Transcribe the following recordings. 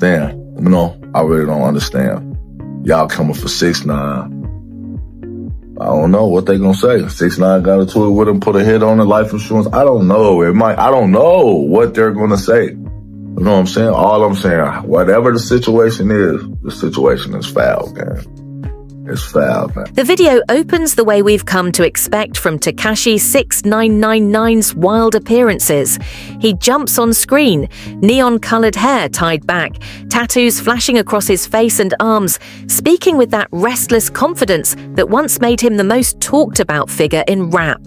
Damn, I really don't understand. Y'all coming for 6ix9ine. I don't know what they gonna say. 6ix9ine got a tweet with him, put a hit on the life insurance. I don't know. I don't know what they're gonna say. You know what I'm saying? All I'm saying, whatever the situation is foul, man. It's foul, man. The video opens the way we've come to expect from Tekashi 6ix9ine's wild appearances. He jumps on screen, neon-colored hair tied back, tattoos flashing across his face and arms, speaking with that restless confidence that once made him the most talked-about figure in rap.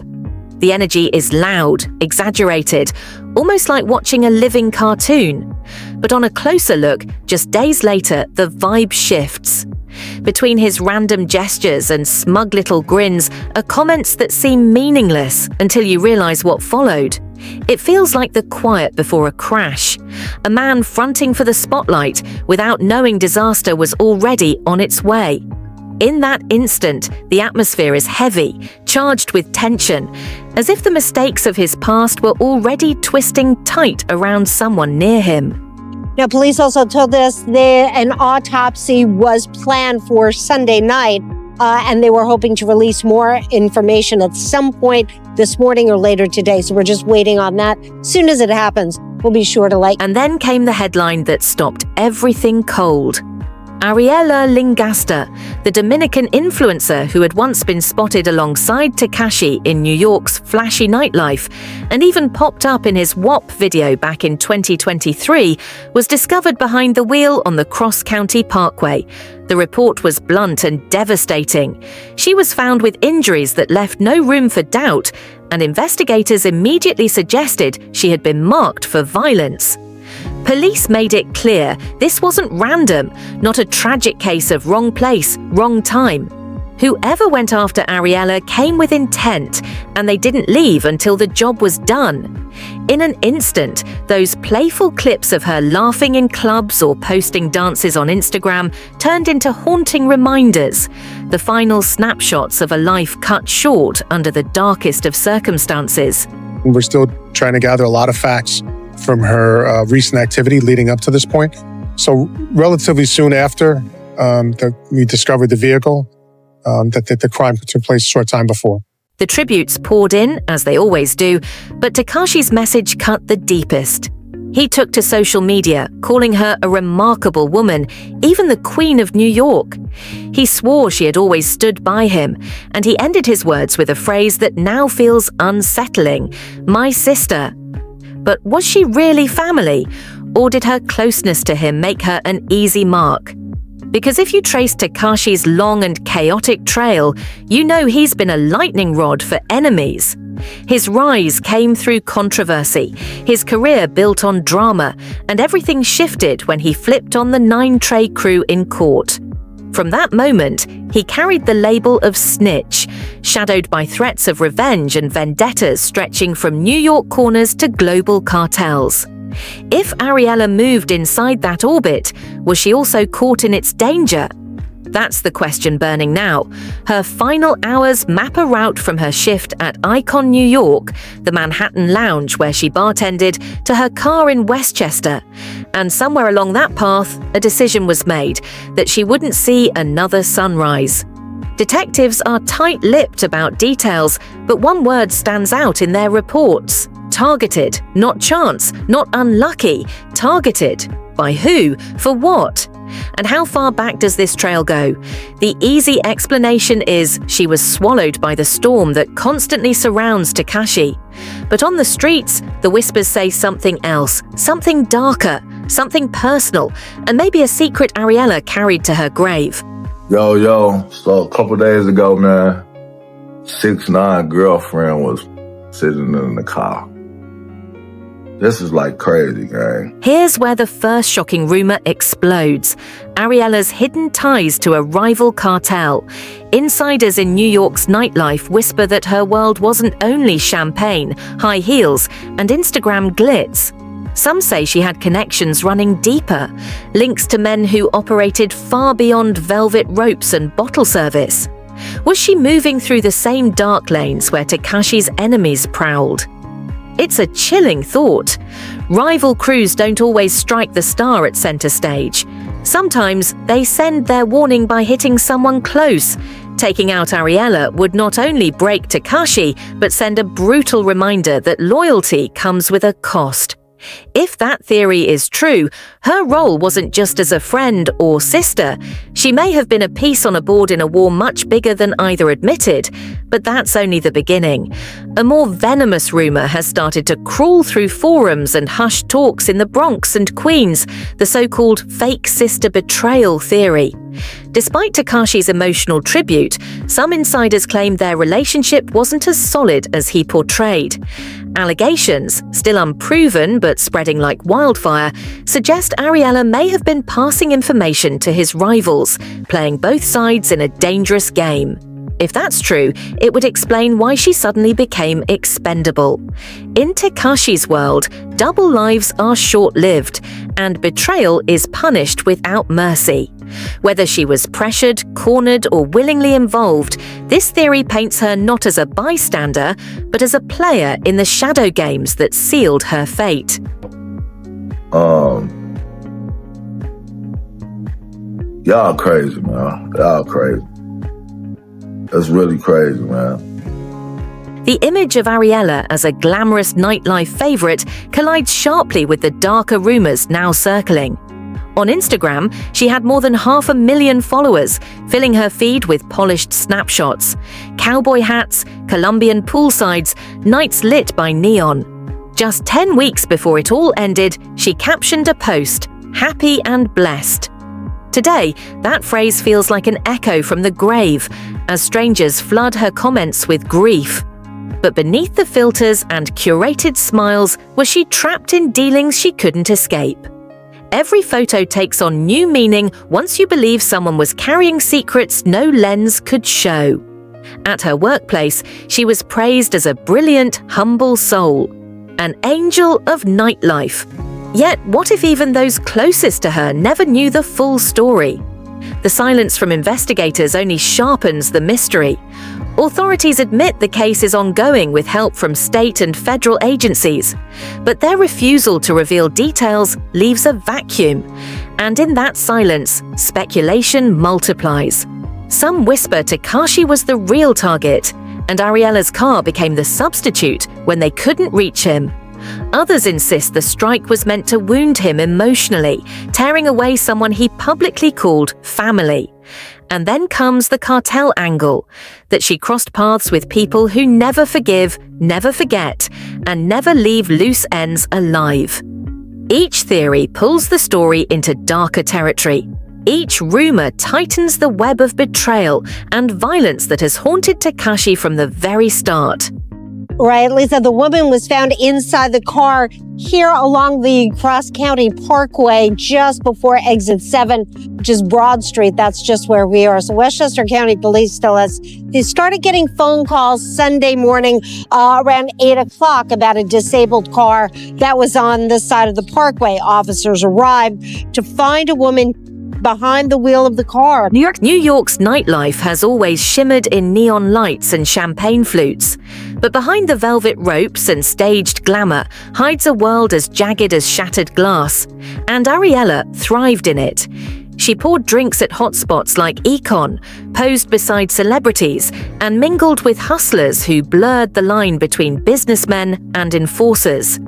The energy is loud, exaggerated, almost like watching a living cartoon. But on a closer look, just days later, the vibe shifts. Between his random gestures and smug little grins are comments that seem meaningless until you realize what followed. It feels like the quiet before a crash. A man fronting for the spotlight without knowing disaster was already on its way. In that instant, the atmosphere is heavy, charged with tension, as if the mistakes of his past were already twisting tight around someone near him. Now, police also told us an autopsy was planned for Sunday night, and they were hoping to release more information at some point this morning or later today. So we're just waiting on that. As soon as it happens, we'll be sure to let. And then came the headline that stopped everything cold. Ariela La Langosta, the Dominican influencer who had once been spotted alongside Tekashi in New York's flashy nightlife and even popped up in his WAP video back in 2023, was discovered behind the wheel on the cross-county parkway. The report was blunt and devastating. She was found with injuries that left no room for doubt, and investigators immediately suggested she had been marked for violence. Police made it clear this wasn't random, not a tragic case of wrong place, wrong time. Whoever went after Ariela came with intent, and they didn't leave until the job was done. In an instant, those playful clips of her laughing in clubs or posting dances on Instagram turned into haunting reminders, the final snapshots of a life cut short under the darkest of circumstances. We're still trying to gather a lot of facts from her recent activity leading up to this point. So relatively soon after we discovered the vehicle, that the crime took place a short time before. The tributes poured in, as they always do, but Tekashi's message cut the deepest. He took to social media, calling her a remarkable woman, even the Queen of New York. He swore she had always stood by him, and he ended his words with a phrase that now feels unsettling: "My sister." But was she really family, or did her closeness to him make her an easy mark? Because if you trace Tekashi's long and chaotic trail, you know he's been a lightning rod for enemies. His rise came through controversy, his career built on drama, and everything shifted when he flipped on the 9 Trey crew in court. From that moment, he carried the label of snitch, shadowed by threats of revenge and vendettas stretching from New York corners to global cartels. If Ariela moved inside that orbit, was she also caught in its danger? That's the question burning now. Her final hours map a route from her shift at Icon New York, the Manhattan lounge where she bartended, to her car in Westchester. And somewhere along that path, a decision was made that she wouldn't see another sunrise. Detectives are tight-lipped about details, but one word stands out in their reports: targeted, not chance, not unlucky, targeted. By who? For what? And how far back does this trail go? The easy explanation is she was swallowed by the storm that constantly surrounds Tekashi. But on the streets, the whispers say something else, something darker, something personal, and maybe a secret Ariela carried to her grave. Yo, so a couple days ago, man, 6ix9ine girlfriend was sitting in the car. This is like crazy, gang. Here's where the first shocking rumor explodes: Ariela's hidden ties to a rival cartel. Insiders in New York's nightlife whisper that her world wasn't only champagne, high heels, and Instagram glitz. Some say she had connections running deeper, links to men who operated far beyond velvet ropes and bottle service. Was she moving through the same dark lanes where Tekashi's enemies prowled? It's a chilling thought. Rival crews don't always strike the star at center stage. Sometimes they send their warning by hitting someone close. Taking out Ariela would not only break Tekashi, but send a brutal reminder that loyalty comes with a cost. If that theory is true, her role wasn't just as a friend or sister. She may have been a piece on a board in a war much bigger than either admitted, but that's only the beginning. A more venomous rumor has started to crawl through forums and hushed talks in the Bronx and Queens, the so-called fake sister betrayal theory. Despite Tekashi's emotional tribute, some insiders claim their relationship wasn't as solid as he portrayed. Allegations, still unproven but spreading like wildfire, suggest Ariela may have been passing information to his rivals, playing both sides in a dangerous game. If that's true, it would explain why she suddenly became expendable. In Tekashi's world, double lives are short-lived, and betrayal is punished without mercy. Whether she was pressured, cornered, or willingly involved, this theory paints her not as a bystander, but as a player in the shadow games that sealed her fate. Y'all crazy, man. Y'all crazy. That's really crazy, man. The image of Ariela as a glamorous nightlife favorite collides sharply with the darker rumors now circling. On Instagram, she had more than 500,000 followers, filling her feed with polished snapshots. Cowboy hats, Colombian poolsides, nights lit by neon. Just 10 weeks before it all ended, she captioned a post, "Happy and blessed." Today, that phrase feels like an echo from the grave, as strangers flood her comments with grief. But beneath the filters and curated smiles, was she trapped in dealings she couldn't escape? Every photo takes on new meaning once you believe someone was carrying secrets no lens could show. At her workplace, she was praised as a brilliant, humble soul, an angel of nightlife. Yet, what if even those closest to her never knew the full story? The silence from investigators only sharpens the mystery. Authorities admit the case is ongoing with help from state and federal agencies, but their refusal to reveal details leaves a vacuum. And in that silence, speculation multiplies. Some whisper Tekashi was the real target, and Ariela's car became the substitute when they couldn't reach him. Others insist the strike was meant to wound him emotionally, tearing away someone he publicly called family. And then comes the cartel angle, that she crossed paths with people who never forgive, never forget, and never leave loose ends alive. Each theory pulls the into into darker territory. Each rumor tightens the web of betrayal and violence that has haunted Tekashi from the very start. Right, Lisa, the woman was found inside the car here along the cross-county parkway just before exit 7, which is Broad Street. That's just where we are. So Westchester County Police tell us they started getting phone calls Sunday morning around 8 o'clock about a disabled car that was on the side of the parkway. Officers arrived to find a woman behind the wheel of the car. New York's nightlife has always shimmered in neon lights and champagne flutes. But behind the velvet ropes and staged glamour hides a world as jagged as shattered glass. And Ariela thrived in it. She poured drinks at hotspots like Econ, posed beside celebrities, and mingled with hustlers who blurred the line between businessmen and enforcers.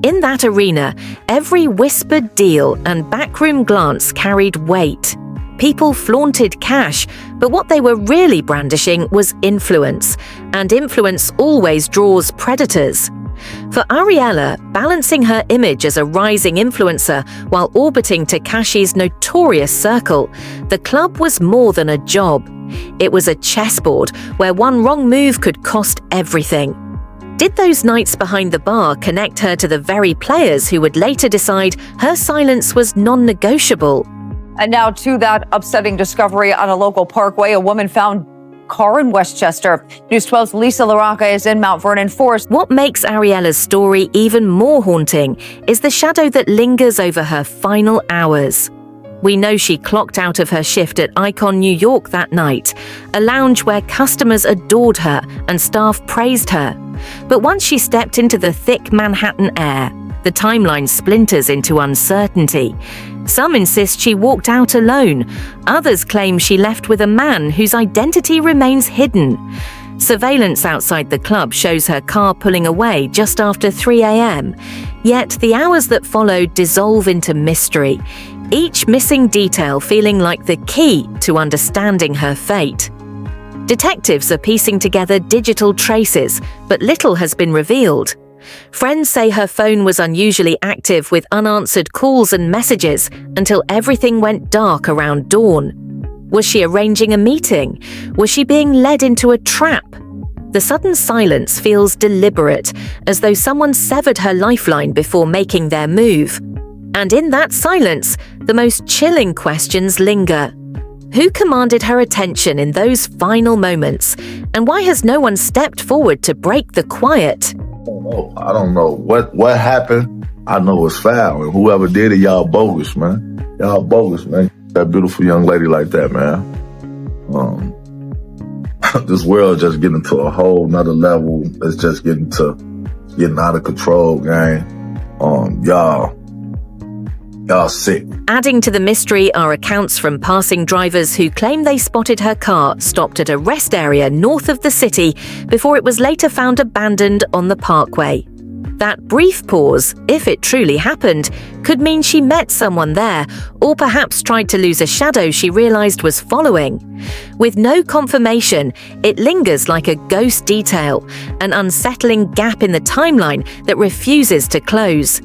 In that arena, every whispered deal and backroom glance carried weight. People flaunted cash, but what they were really brandishing was influence, and influence always draws predators. For Ariela, balancing her image as a rising influencer while orbiting Tekashi's notorious circle, the club was more than a job. It was a chessboard where one wrong move could cost everything. Did those nights behind the bar connect her to the very players who would later decide her silence was non-negotiable? And now to that upsetting discovery on a local parkway. A woman found car in Westchester. News 12's Lisa LaRocca is in Mount Vernon Forest. What makes Ariela's story even more haunting is the shadow that lingers over her final hours. we know she clocked out of her shift at Icon New York that night, a lounge where customers adored her and staff praised her. But once she stepped into the thick Manhattan air, the timeline splinters into uncertainty. Some insist she walked out alone. Others claim she left with a man whose identity remains hidden. Surveillance outside the club shows her car pulling away just after 3 a.m. Yet the hours that followed dissolve into mystery, each missing detail feeling like the key to understanding her fate. Detectives are piecing together digital traces, but little has been revealed. Friends say her phone was unusually active with unanswered calls and messages until everything went dark around dawn. Was she arranging a meeting? Was she being led into a trap? The sudden silence feels deliberate, as though someone severed her lifeline before making their move. And in that silence, the most chilling questions linger. Who commanded her attention in those final moments? And why has no one stepped forward to break the quiet? I don't know what happened. I know it's foul, and whoever did it, y'all bogus, man. Y'all bogus, man. That beautiful young lady like that, man. This world just getting to a whole nother level. It's just getting out of control, gang. Y'all sick. Adding to the mystery are accounts from passing drivers who claim they spotted her car stopped at a rest area north of the city before it was later found abandoned on the parkway. That brief pause, if it truly happened, could mean she met someone there, or perhaps tried to lose a shadow she realized was following. With no confirmation, it lingers like a ghost detail, an unsettling gap in the timeline that refuses to close.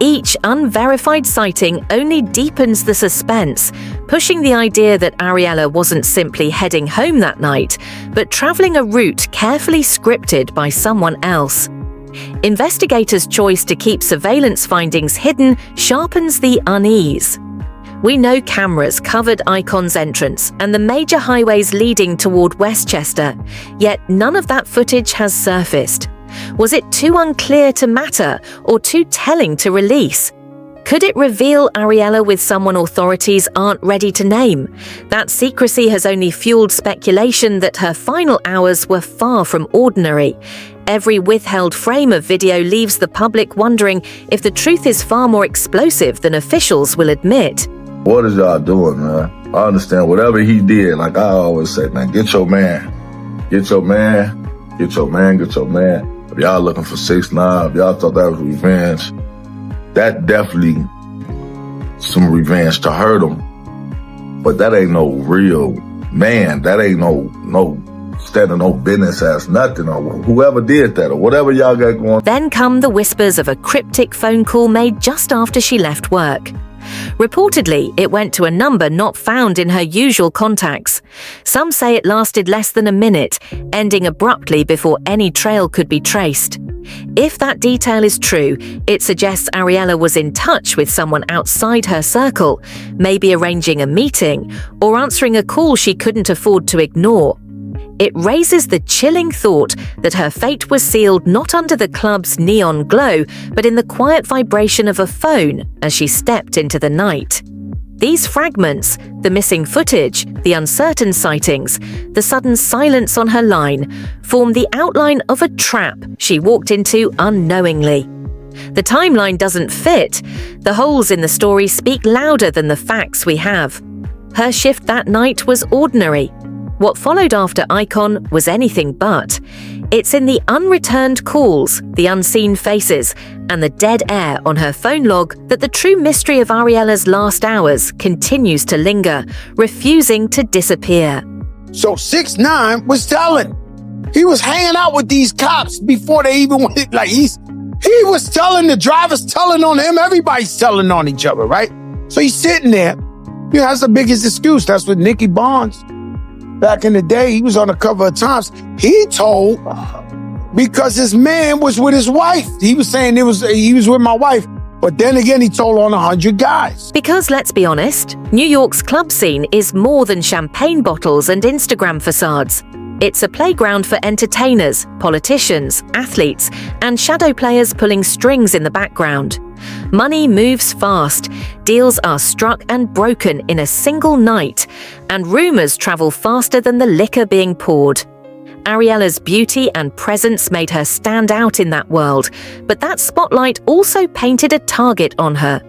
Each unverified sighting only deepens the suspense, pushing the idea that Ariela wasn't simply heading home that night, but traveling a route carefully scripted by someone else. Investigators' choice to keep surveillance findings hidden sharpens the unease. We know cameras covered Icon's entrance and the major highways leading toward Westchester, yet none of that footage has surfaced. Was it too unclear to matter or too telling to release? Could it reveal Ariela with someone authorities aren't ready to name? That secrecy has only fueled speculation that her final hours were far from ordinary. Every withheld frame of video leaves the public wondering if the truth is far more explosive than officials will admit. What is y'all doing, man? I understand whatever he did, like I always say, man, get your man. Get your man. Get your man. Get your man. If y'all looking for 6ix9ine, if y'all thought that was revenge, that definitely some revenge to hurt him. But that ain't no real man. That ain't no standing no business ass nothing, or whoever did that, or whatever y'all got going. Then come the whispers of a cryptic phone call made just after she left work. Reportedly, it went to a number not found in her usual contacts. Some say it lasted less than a minute, ending abruptly before any trail could be traced. If that detail is true, it suggests Ariela was in touch with someone outside her circle, maybe arranging a meeting or answering a call she couldn't afford to ignore. It raises the chilling thought that her fate was sealed not under the club's neon glow, but in the quiet vibration of a phone as she stepped into the night. These fragments, the missing footage, the uncertain sightings, the sudden silence on her line, form the outline of a trap she walked into unknowingly. The timeline doesn't fit. The holes in the story speak louder than the facts we have. Her shift that night was ordinary. What followed after Icon was anything but. It's in the unreturned calls, the unseen faces, and the dead air on her phone log that the true mystery of Ariela's last hours continues to linger, refusing to disappear. So 6ix9ine was telling. He was hanging out with these cops before they even went, like he was telling, the drivers telling on him, everybody's telling on each other, right? So he's sitting there. You know, that's the biggest excuse. That's what Nicky Barnes, back in the day, he was on the cover of Times. He told because his man was with his wife. He was saying he was with my wife. But then again, he told on 100 guys. Because let's be honest, New York's club scene is more than champagne bottles and Instagram facades. It's a playground for entertainers, politicians, athletes, and shadow players pulling strings in the background. Money moves fast, deals are struck and broken in a single night, and rumors travel faster than the liquor being poured. Ariela's beauty and presence made her stand out in that world, but that spotlight also painted a target on her.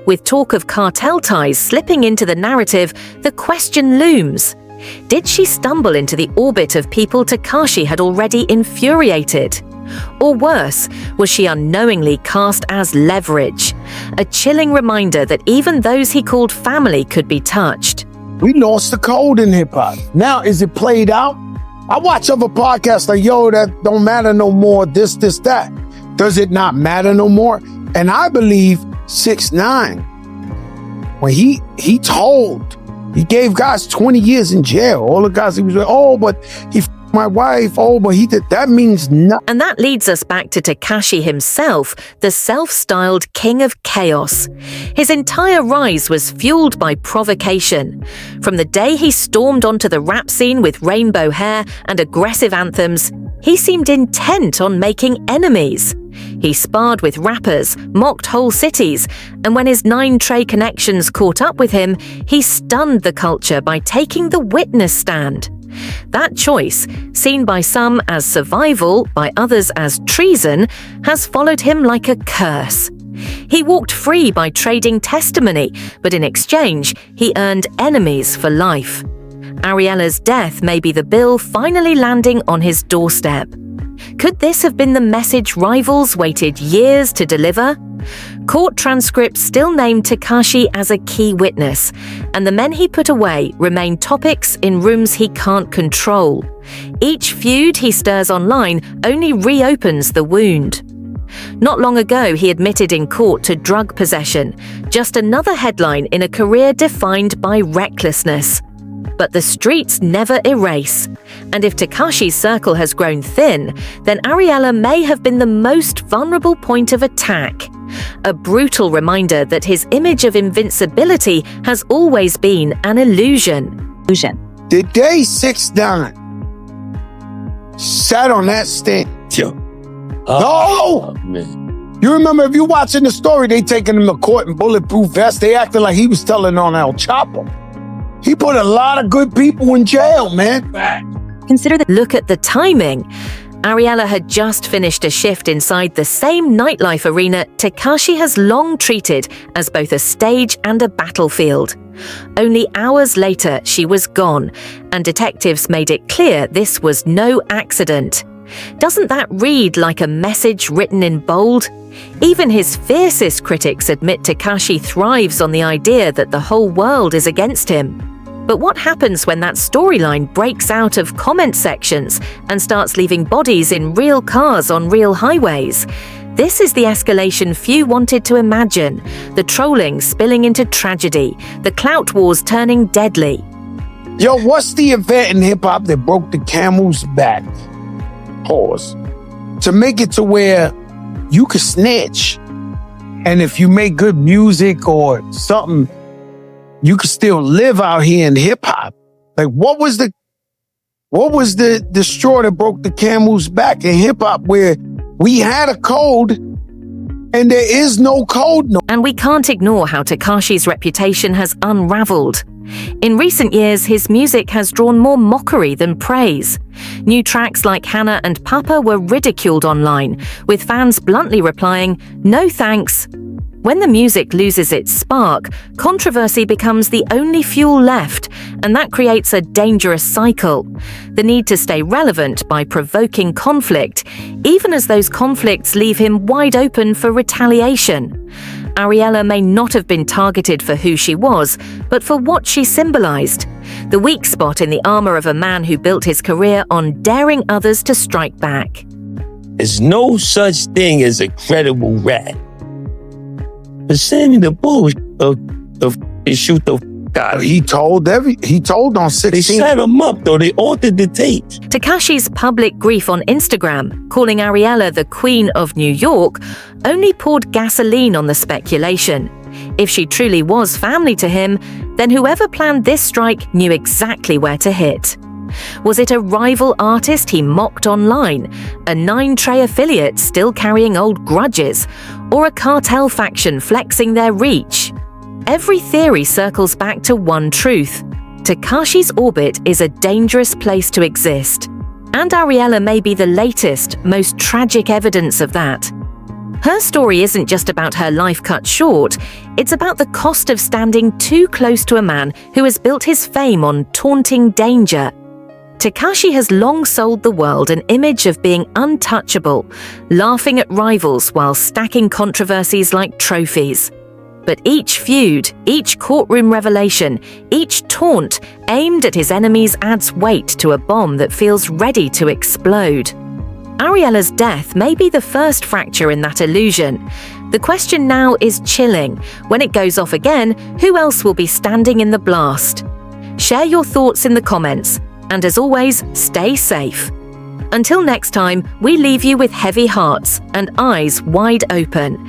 With talk of cartel ties slipping into the narrative, the question looms. Did she stumble into the orbit of people Tekashi had already infuriated? Or worse, was she unknowingly cast as leverage? A chilling reminder that even those he called family could be touched. We lost the code in hip-hop. Now, is it played out? I watch other podcasts like, yo, that don't matter no more, this, that. Does it not matter no more? And I believe 6ix9ine, when he told, he gave guys 20 years in jail. All the guys he was like, oh, but he f***ed my wife. Oh, but he did. That means nothing. And that leads us back to Tekashi himself, the self-styled king of chaos. His entire rise was fueled by provocation. From the day he stormed onto the rap scene with rainbow hair and aggressive anthems, he seemed intent on making enemies. He sparred with rappers, mocked whole cities, and when his 9 Trey connections caught up with him, he stunned the culture by taking the witness stand. That choice, seen by some as survival, by others as treason, has followed him like a curse. He walked free by trading testimony, but in exchange, he earned enemies for life. Ariela's death may be the bill finally landing on his doorstep. Could this have been the message rivals waited years to deliver? Court transcripts still name Tekashi as a key witness, and the men he put away remain topics in rooms he can't control. Each feud he stirs online only reopens the wound. Not long ago, he admitted in court to drug possession, just another headline in a career defined by recklessness. But the streets never erase. And if Tekashi's circle has grown thin, then Ariela may have been the most vulnerable point of attack. A brutal reminder that his image of invincibility has always been an illusion. The day 6ix9ine sat on that stand. No! Man. You remember, if you're watching the story, they taking him to court in bulletproof vests. They acting like he was telling on El Chapo. He put a lot of good people in jail, man. Look at the timing. Ariela had just finished a shift inside the same nightlife arena Tekashi has long treated as both a stage and a battlefield. Only hours later, she was gone, and detectives made it clear this was no accident. Doesn't that read like a message written in bold? Even his fiercest critics admit Tekashi thrives on the idea that the whole world is against him. But what happens when that storyline breaks out of comment sections and starts leaving bodies in real cars on real highways? This is the escalation few wanted to imagine, the trolling spilling into tragedy, the clout wars turning deadly. Yo, what's the event in hip-hop that broke the camel's back? Pause. To make it to where you could snitch, and if you make good music or something, you could still live out here in hip-hop. Like, what was the straw that broke the camel's back in hip-hop, where we had a code and there is no code no. And we can't ignore how Tekashi's reputation has unraveled. In recent years, his music has drawn more mockery than praise. New tracks like Hannah and Papa were ridiculed online, with fans bluntly replying, "No thanks." When the music loses its spark, controversy becomes the only fuel left, and that creates a dangerous cycle. The need to stay relevant by provoking conflict, even as those conflicts leave him wide open for retaliation. Ariela may not have been targeted for who she was, but for what she symbolized. The weak spot in the armor of a man who built his career on daring others to strike back. There's no such thing as a credible rat. But Sammy the Bull shoot the guy. He told on 16. They set him up though. They altered the tapes. Tekashi's public grief on Instagram, calling Ariela the Queen of New York, only poured gasoline on the speculation. If she truly was family to him, then whoever planned this strike knew exactly where to hit. Was it a rival artist he mocked online, a 9Trey affiliate still carrying old grudges, or a cartel faction flexing their reach? Every theory circles back to one truth: Tekashi's orbit is a dangerous place to exist. And Ariela may be the latest, most tragic evidence of that. Her story isn't just about her life cut short, it's about the cost of standing too close to a man who has built his fame on taunting danger. Tekashi has long sold the world an image of being untouchable, laughing at rivals while stacking controversies like trophies. But each feud, each courtroom revelation, each taunt aimed at his enemies adds weight to a bomb that feels ready to explode. Ariela's death may be the first fracture in that illusion. The question now is chilling. When it goes off again, who else will be standing in the blast? Share your thoughts in the comments, and as always, stay safe. Until next time, we leave you with heavy hearts and eyes wide open.